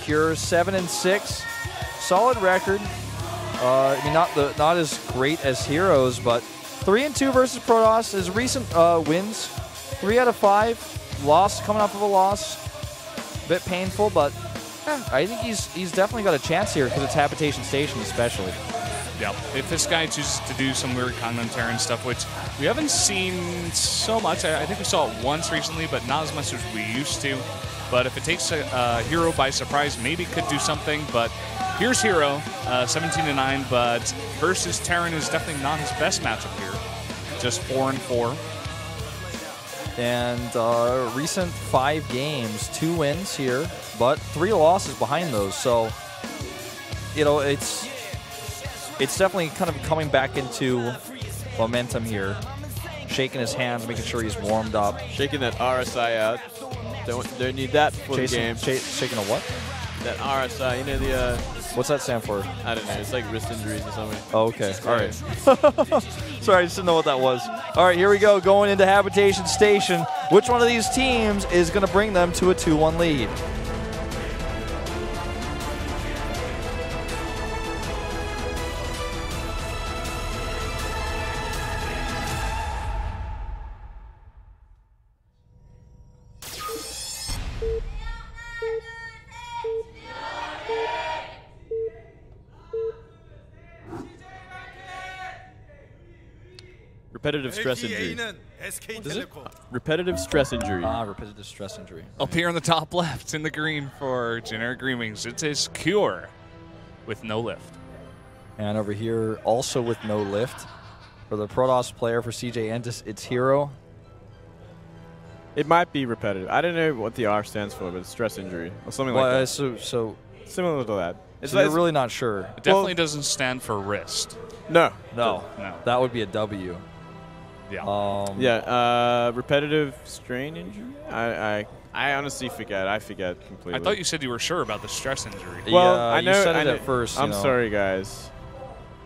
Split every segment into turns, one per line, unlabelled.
Cure, 7-6, solid record. I mean, not as great as herO's, but 3-2 versus Protoss. His recent wins, 3 out of 5. Loss, coming off of a loss, a bit painful, but I think he's definitely got a chance here because it's Habitation Station, especially.
Yeah, if this guy chooses to do some weird Conmentarian stuff, which we haven't seen so much. I think we saw it once recently, but not as much as we used to. But if it takes herO by surprise, maybe it could do something. But here's herO, 17-9, but versus Terran is definitely not his best matchup here. Just 4-4.
And recent 5 games, 2 wins here, but 3 losses behind those. So, you know, it's definitely kind of coming back into momentum here. Shaking his hands, making sure he's warmed up.
Shaking that RSI out. Don't need that for the game.
Shaking a what?
That RSI, you know the...
What's that stand for?
I don't know. It's like wrist injuries or something.
Oh, okay. All right. Sorry, I just didn't know what that was. All right, here we go. Going into Habitation Station. Which one of these teams is going to bring them to a 2-1 lead?
Repetitive stress injury. Repetitive stress injury.
Ah, repetitive stress injury.
Up here in the top left in the green for JINAIR Green Wings, it says Cure with no lift.
And over here, also with no lift, for the Protoss player for CJ Entis, it's herO.
It might be repetitive. I don't know what the R stands for, but it's stress injury or something like that.
So
similar to that.
So you're really not sure.
It definitely doesn't stand for wrist.
No.
That would be a W.
Yeah.
Repetitive strain injury. I honestly forget. I forget completely.
I thought you said you were sure about the stress injury.
Well,
yeah,
I know.
You said it at first.
I'm sorry, guys.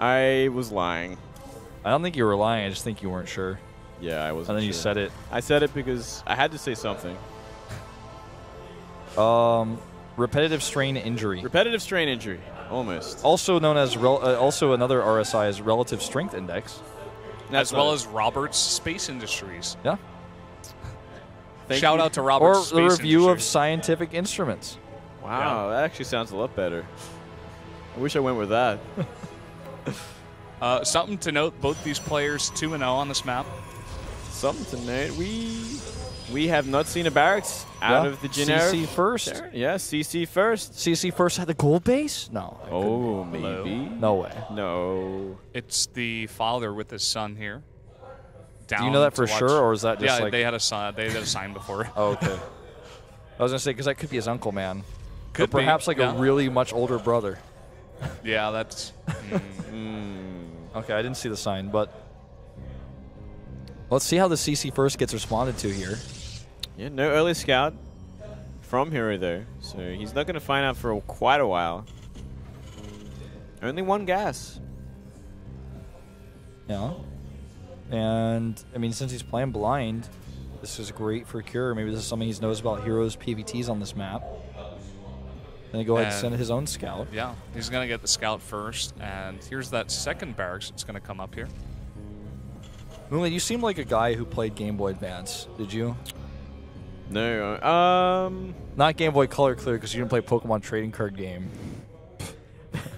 I was lying.
I don't think you were lying. I just think you weren't sure.
Yeah, I wasn't.
And then
sure.
you said it.
I said it because I had to say something.
Repetitive strain injury.
Repetitive strain injury. Almost.
Also known as also another RSI is relative strength index.
As well as Roberts Space Industries.
Yeah.
Shout out to Roberts Space
Industries. Or the review
Industries.
of scientific instruments.
Wow, that actually sounds a lot better. I wish I went with that.
Something to note, both these players 2-0 on this map.
Something to note. We have not seen a barracks out of the JINAIR.
CC first.
Yeah, CC first.
CC first had the gold base? No.
Oh, maybe.
No way.
No.
It's the father with his son here.
Do you know that for sure, or is that just like...
they had a sign before.
Oh, okay. I was going to say, because that could be his uncle, man.
Could
or perhaps like a really much older brother.
Yeah, that's...
Okay, I didn't see the sign, but... Let's see how the CC first gets responded to here.
Yeah, no early scout from herO, though. So he's not going to find out for quite a while. Only 1 gas.
Yeah. And, I mean, since he's playing blind, this is great for Cure. Maybe this is something he knows about herO's PVTs on this map. Then he go ahead and send his own scout.
Yeah, he's going to get the scout first. And here's that second barracks that's going to come up here.
Moonlight, you seem like a guy who played Game Boy Advance. Did you?
No.
Not Game Boy Color clear because you didn't play Pokemon trading card game.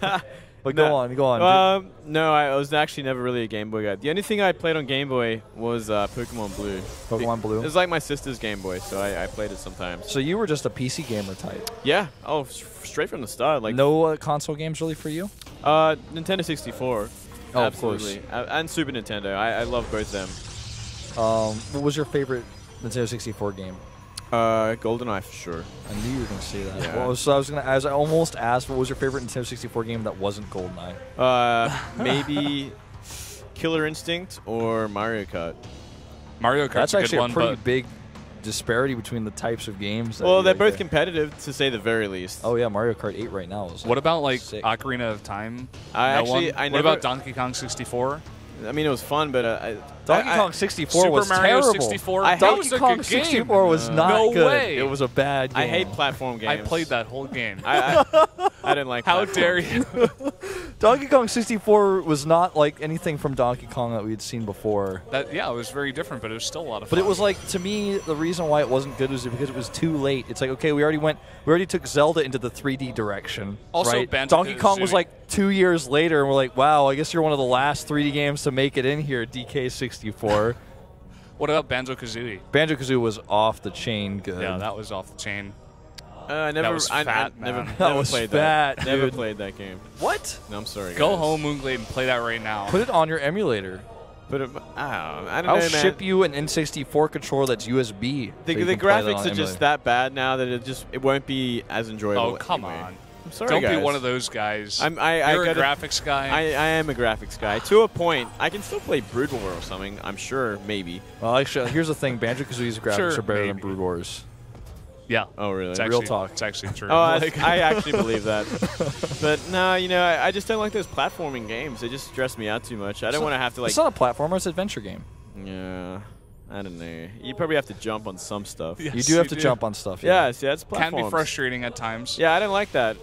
But go on.
No, I was actually never really a Game Boy guy. The only thing I played on Game Boy was Pokemon Blue.
Pokemon Blue?
It was like my sister's Game Boy, so I played it sometimes.
So you were just a PC gamer type?
Yeah. Oh, straight from the start. Like
no console games really for you?
Nintendo 64.
Oh,
absolutely. Of course. And Super Nintendo. I love both them.
What was your favorite Nintendo 64 game?
GoldenEye for sure.
I knew you were going to say that.
Yeah.
Well, so I almost asked, what was your favorite Nintendo 64 game that wasn't GoldenEye?
Maybe Killer Instinct or Mario Kart.
Mario Kart's
That's
a
actually
good one,
a pretty big disparity between the types of games.
Well, they're both competitive, to say the very least.
Oh yeah, Mario Kart 8 right now is
what about like
sick.
Ocarina of Time?
What
about Donkey Kong 64?
I mean, it was fun, but
Donkey Kong 64
Super
was
Mario
terrible.
64.
Donkey
was
Kong
a good
64
game.
was not
No
good.
way.
It was a bad game.
I hate platform games.
I played that whole game.
I didn't like.
How
platform.
dare you?
Donkey Kong 64 was not like anything from Donkey Kong that we had seen before.
Yeah, it was very different, but it was still a lot of fun.
But it was like, to me, the reason why it wasn't good was because it was too late. It's like, okay, we already took Zelda into the 3D direction.
Also,
right?
Banjo-Kazooie.
Donkey Kong was like 2 years later, and we're like, wow, I guess you're one of the last 3D games to make it in here, DK64.
What about Banjo-Kazooie?
Banjo-Kazooie was off the chain good.
Yeah, that was off the chain.
I never,
That was
I
fat,
never,
man.
That
never
was
played
fat,
that. Never
dude.
played that game.
What?
No, I'm sorry.
Go
guys.
home, Moonglade, and play that right now.
Put it on your emulator.
But I don't
I'll
know, man.
ship you an N64 controller that's USB.
The,
so you
the
can play that
graphics
on
are just
emulator.
that bad now that it won't be as enjoyable.
Oh, come
anyway.
on.
I'm sorry,
Don't
guys.
be one of those guys.
I
You're a
gotta-
graphics guy.
I am a graphics guy. To a point, I can still play Brood War or something. I'm sure, maybe.
Well, actually, here's the thing. Banjo-Kazooie's graphics
Sure,
are better than
maybe.
Brood Wars.
yeah.
Oh, really?
It's actually,
Real talk.
It's actually true.
Oh,
Like-
I actually believe that. But no, you know, I just don't like those platforming games. They just stress me out too much. I don't want to have to like.
It's not a platformer. It's an adventure game.
Yeah, I don't know. You probably have to jump on some stuff.
Yes,
You do have to jump on stuff.
Yeah, see, that's platforms.
Can be frustrating at times.
Yeah, I don't like that.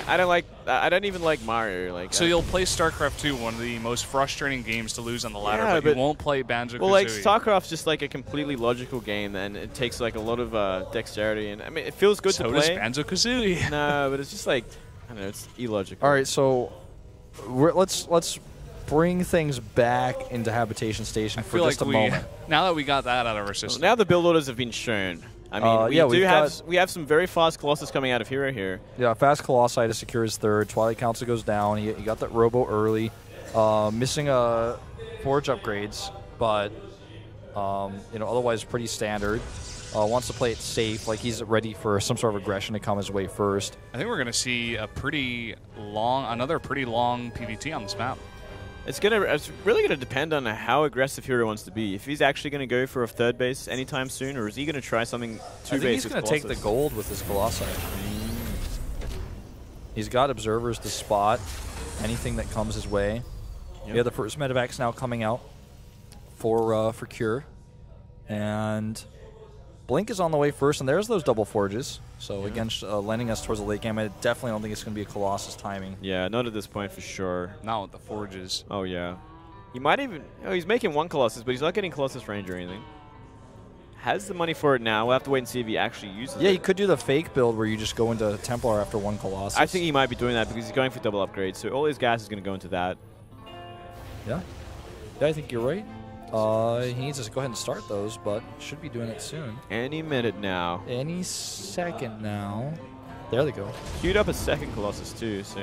I don't like. I don't even like Mario. Like.
So you'll play StarCraft 2, one of the most frustrating games to lose on the ladder,
Yeah,
but you won't play Banjo-Kazooie.
Well, like StarCraft's just like a completely logical game, and it takes like a lot of dexterity, and I mean, it feels good
so
to
does
play.
Banjo-Kazooie.
No, but it's just like I don't know, it's illogical.
All right, so let's bring things back into Habitation Station
I
for
feel
just
like
a moment.
now that we got that out of our system,
Now the build orders have been shown. I mean,
yeah, we've
we have some very fast Colossus coming out of Hero here.
Yeah, Fast Colossi to secure his third. Twilight Council goes down. He got that Robo early. Missing Forge upgrades, but otherwise pretty standard. Wants to play it safe, like he's ready for some sort of aggression to come his way first.
I think we're going to see another pretty long PvT on this map.
It's really gonna depend on how aggressive Hero wants to be. If he's actually gonna go for a third base anytime soon, or is he gonna try something two
I think
base?
he's going to take the gold with his Colossi. He's got observers to spot anything that comes his way.
Yep.
Yeah, the first medevacs now coming out for Cure, and Blink is on the way first, and there's those double forges. So against lending us towards the late game, I definitely don't think it's going to be a Colossus timing.
Yeah, not at this point for sure.
Not with the forges.
Oh yeah, he might even. Oh, he's making one Colossus, but he's not getting Colossus range or anything. Has the money for it now. We'll have to wait and see if he actually uses it.
Yeah, he could do the fake build where you just go into Templar after one Colossus.
I think he might be doing that because he's going for double upgrades, so all his gas is going to go into that.
Yeah, I think you're right. He needs to go ahead and start those, but should be doing it soon.
Any minute now.
Any second now. There they go.
Queued up a second Colossus too, so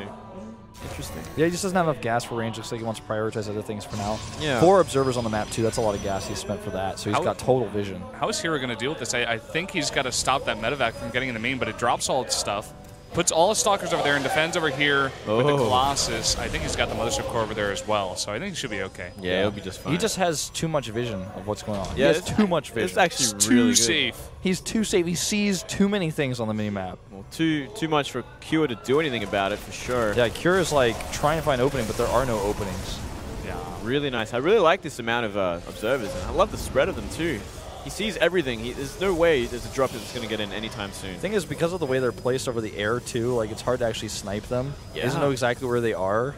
interesting.
Yeah, he just doesn't have enough gas for range. Looks like he wants to prioritize other things for now.
Yeah.
4 observers on the map, too. That's a lot of gas he spent for that, so he's got total vision.
How is Hero going to deal with this? I think he's got to stop that medevac from getting in the main, but it drops all its stuff. Puts all his stalkers over there and defends over here with the Colossus. I think he's got the Mothership Core over there as well, so I think he should be okay.
Yeah, he'll be just fine.
He just has too much vision of what's going on.
Yeah,
he has too much vision.
It's actually
It's
really
too
good.
safe.
He's too safe. He sees too many things on the minimap.
Well, too much for Cure to do anything about it for sure.
Yeah, Cure is like trying to find opening, but there are no openings.
Yeah.
Really nice. I really like this amount of observers, and I love the spread of them too. He sees everything. There's no way there's a drop that's going to get in anytime soon.
The thing is, because of the way they're placed over the air too, like it's hard to actually snipe them. He doesn't know exactly where they are.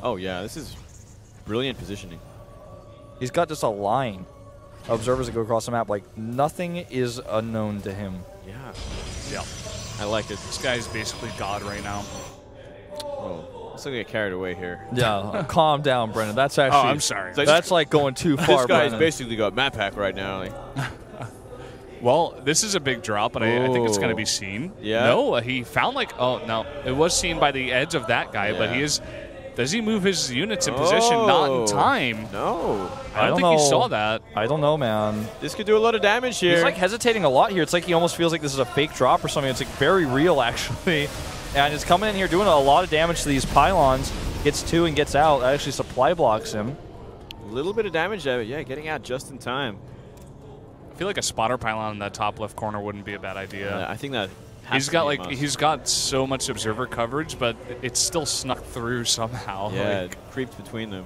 Oh yeah, this is brilliant positioning.
He's got just a line of observers that go across the map. Like nothing is unknown to him.
Yeah.
Yeah.
I like it.
This guy's basically God right now.
Oh, let's not get carried away here.
Yeah, calm down, Brennan. That's actually.
I'm sorry.
That's like going too far.
This guy's
Brennan.
basically got map hack right now. Like.
Well, this is a big drop, but I think it's going to be seen.
Yeah.
No, he found oh, no. It was seen by the edge of that guy, but he is. Does he move his units in position? Not in time.
No.
I don't think he saw that.
I don't know, man.
This could do a lot of damage here.
He's like hesitating a lot here. It's like he almost feels like this is a fake drop or something. It's like very real, actually. And he's coming in here doing a lot of damage to these pylons. Gets 2 and gets out. That actually supply blocks him.
A little bit of damage there, but yeah, getting out just in time.
I feel like a spotter pylon in that top left corner wouldn't be a bad idea.
I think that
he's got so much observer coverage, but it's still snuck through somehow.
Yeah,
like,
it creeps between them.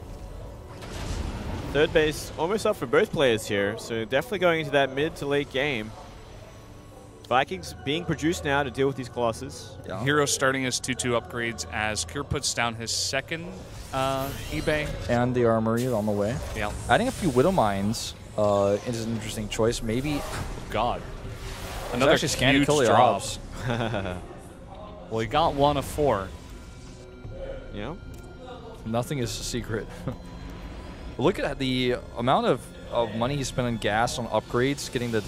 Third base almost up for both players here, so definitely going into that mid to late game. Vikings being produced now to deal with these Colossus.
Yeah. herO starting his 2-2 upgrades as Kir puts down his second eBay.
And the armory on the way.
Yeah.
Adding a few Widow Mines is an interesting choice. Maybe.
God. Another
actually scanning
huge
kill the
drop.
ops.
Well, he got 1 of 4.
Yeah.
Nothing is a secret. Look at the amount of money he spent on gas on upgrades, getting the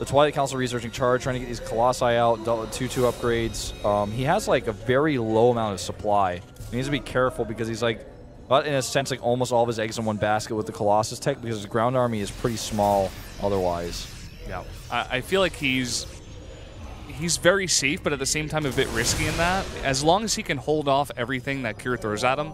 Twilight Council researching charge, trying to get these Colossi out, 2-2 upgrades. He has like a very low amount of supply. He needs to be careful because he's like, in a sense, like almost all of his eggs in one basket with the Colossus tech because his ground army is pretty small otherwise.
Yeah. I feel like he's very safe, but at the same time a bit risky in that. As long as he can hold off everything that Kir throws at him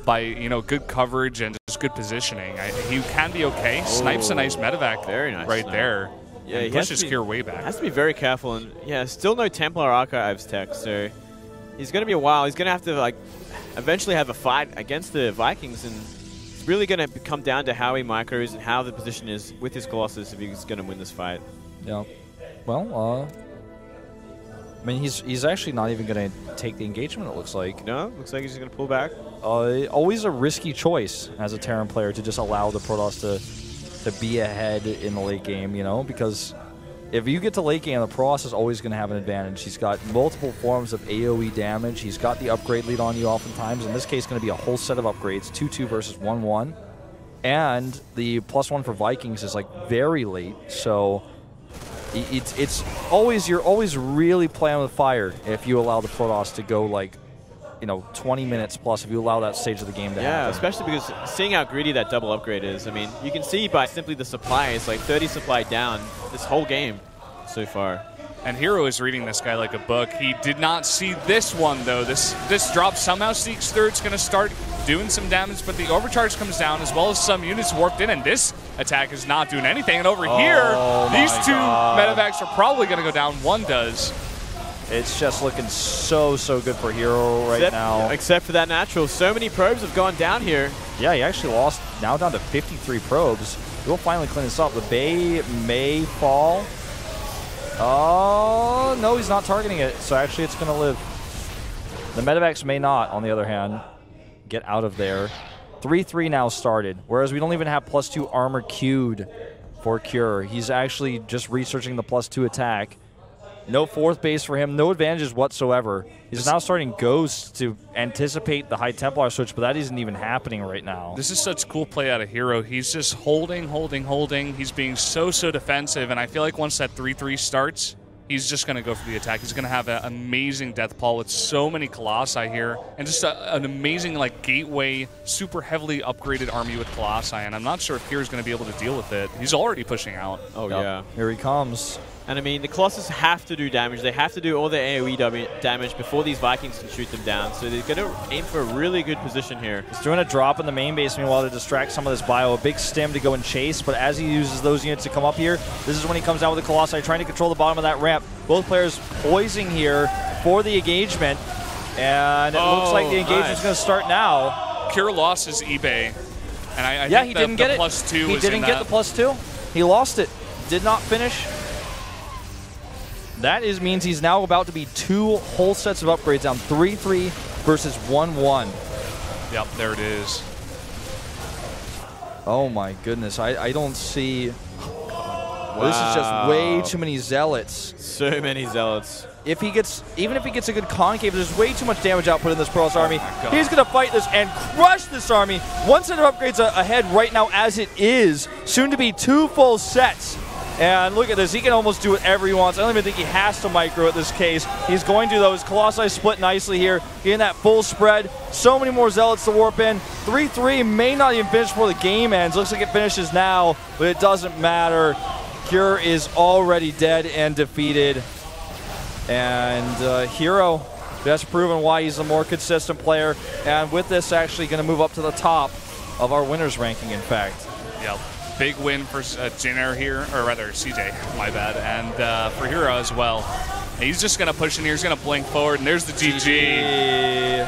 by, you know, good coverage and just good positioning, he can be okay. Snipes a nice medevac
very nice
right
snipe.
there.
Yeah,
and pushes Kir way back.
Has to be very careful, and yeah, still no Templar Archives tech, so he's going to be a while. He's going to have to like eventually have a fight against the Vikings, and it's really going to come down to how he micros and how the position is with his Colossus if he's going to win this fight.
Yeah. Well, I mean, he's actually not even going to take the engagement, it looks like.
No? Looks like he's going to pull back.
Always a risky choice as a Terran player to just allow the Protoss to be ahead in the late game, you know, because if you get to late game, the Protoss is always going to have an advantage. He's got multiple forms of AoE damage. He's got the upgrade lead on you oftentimes. In this case, going to be a whole set of upgrades, 2-2 versus 1-1. And the +1 for Vikings is like very late, so it's always, you're always really playing with fire if you allow the Protoss to go like, you know, 20 minutes plus if you allow that stage of the game to happen.
Yeah, especially because seeing how greedy that double upgrade is. I mean, you can see by simply the supply, it's like 30 supply down this whole game so far.
And herO is reading this guy like a book. He did not see this one, though. This drop somehow sneaks through. It's going to start doing some damage, but the overcharge comes down as well as some units warped in, and this attack is not doing anything. And over here, these two medevacs are probably going to go down. One does.
It's just looking so good for herO right now.
Except for that natural. So many probes have gone down here.
Yeah, he actually lost, now down to 53 probes. We'll finally clean this up. The Bay may fall. Oh, no, he's not targeting it. So actually it's going to live. The medevacs may not, on the other hand, get out of there. 3-3 now started, whereas we don't even have +2 armor queued for Kir. He's actually just researching the +2 attack. No fourth base for him, no advantages whatsoever. He's now starting Ghosts to anticipate the high Templar switch, but that isn't even happening right now.
This is such cool play out of herO. He's just holding. He's being so defensive, and I feel like once that 3-3 starts, he's just going to go for the attack. He's going to have an amazing death pall with so many Colossi here, and just an amazing like gateway, super heavily upgraded army with Colossi, and I'm not sure if Kir's going to be able to deal with it. He's already pushing out.
Oh, yeah.
Here he comes.
And I mean, the Colossus have to do damage. They have to do all their AoE damage before these Vikings can shoot them down. So they're going to aim for a really good position here.
He's doing a drop in the main base, meanwhile, to distract some of this bio. A big stim to go and chase, but as he uses those units to come up here, this is when he comes out with the Colossi, trying to control the bottom of that ramp. Both players poising here for the engagement, and it looks like the engagement's going to start now.
Kir lost his eBay, and I
yeah,
think
he didn't get it.
+2
he didn't get the +2. He lost it. Did not finish. That means he's now about to be 2 whole sets of upgrades down, 3-3 versus 1-1.
Yep, there it is.
Oh my goodness, I don't see.
Wow.
This is just way too many zealots.
So many zealots.
Even if he gets a good concave, there's way too much damage output in this Protoss army. He's going to fight this and crush this army. 1 set of upgrades ahead right now as it is. Soon to be 2 full sets. And look at this, he can almost do whatever he wants. I don't even think he has to micro at this case. He's going to, though. His Colossi split nicely here, getting that full spread. So many more Zealots to warp in. 3-3 may not even finish before the game ends. Looks like it finishes now, but it doesn't matter. Kir is already dead and defeated. And herO has proven why he's a more consistent player. And with this, actually going to move up to the top of our winners ranking, in fact.
Yep. Big win for JINAIR here, or rather CJ, my bad, and for herO as well. He's just going to push in here, he's going to blink forward, and there's the GG.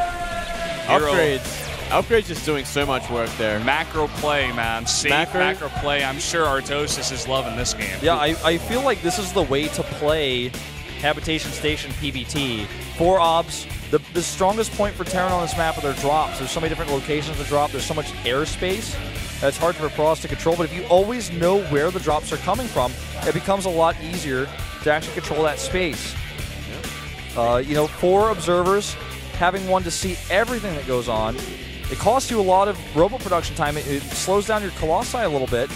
Upgrades. Upgrade's just doing so much work there.
Macro play, man. Safe macro play. I'm sure Artosis is loving this game.
Yeah, I feel like this is the way to play Habitation Station PBT. 4 obs. The strongest point for Terran on this map are their drops. There's so many different locations to drop. There's so much airspace that it's hard for Protoss to control. But if you always know where the drops are coming from, it becomes a lot easier to actually control that space. You know, 4 observers, having one to see everything that goes on. It costs you a lot of robo production time. It slows down your Colossi a little bit.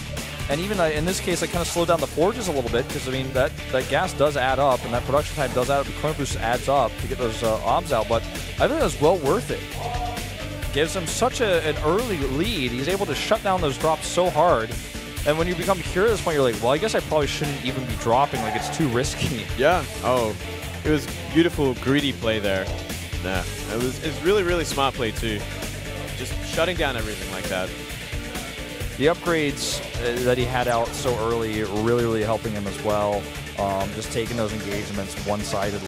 And even in this case, I kind of slowed down the forges a little bit because, I mean, that gas does add up and that production time does add up. The chrono boost adds up to get those obs out. But I think that's well worth it. Gives him such an early lead. He's able to shut down those drops so hard. And when you become curious at this point, you're like, well, I guess I probably shouldn't even be dropping. Like, it's too risky.
Yeah. Oh, it was beautiful, greedy play there. Nah, it was really, really smart play too. Just shutting down everything like that.
The upgrades that he had out so early really, really helping him as well. Just taking those engagements one-sidedly.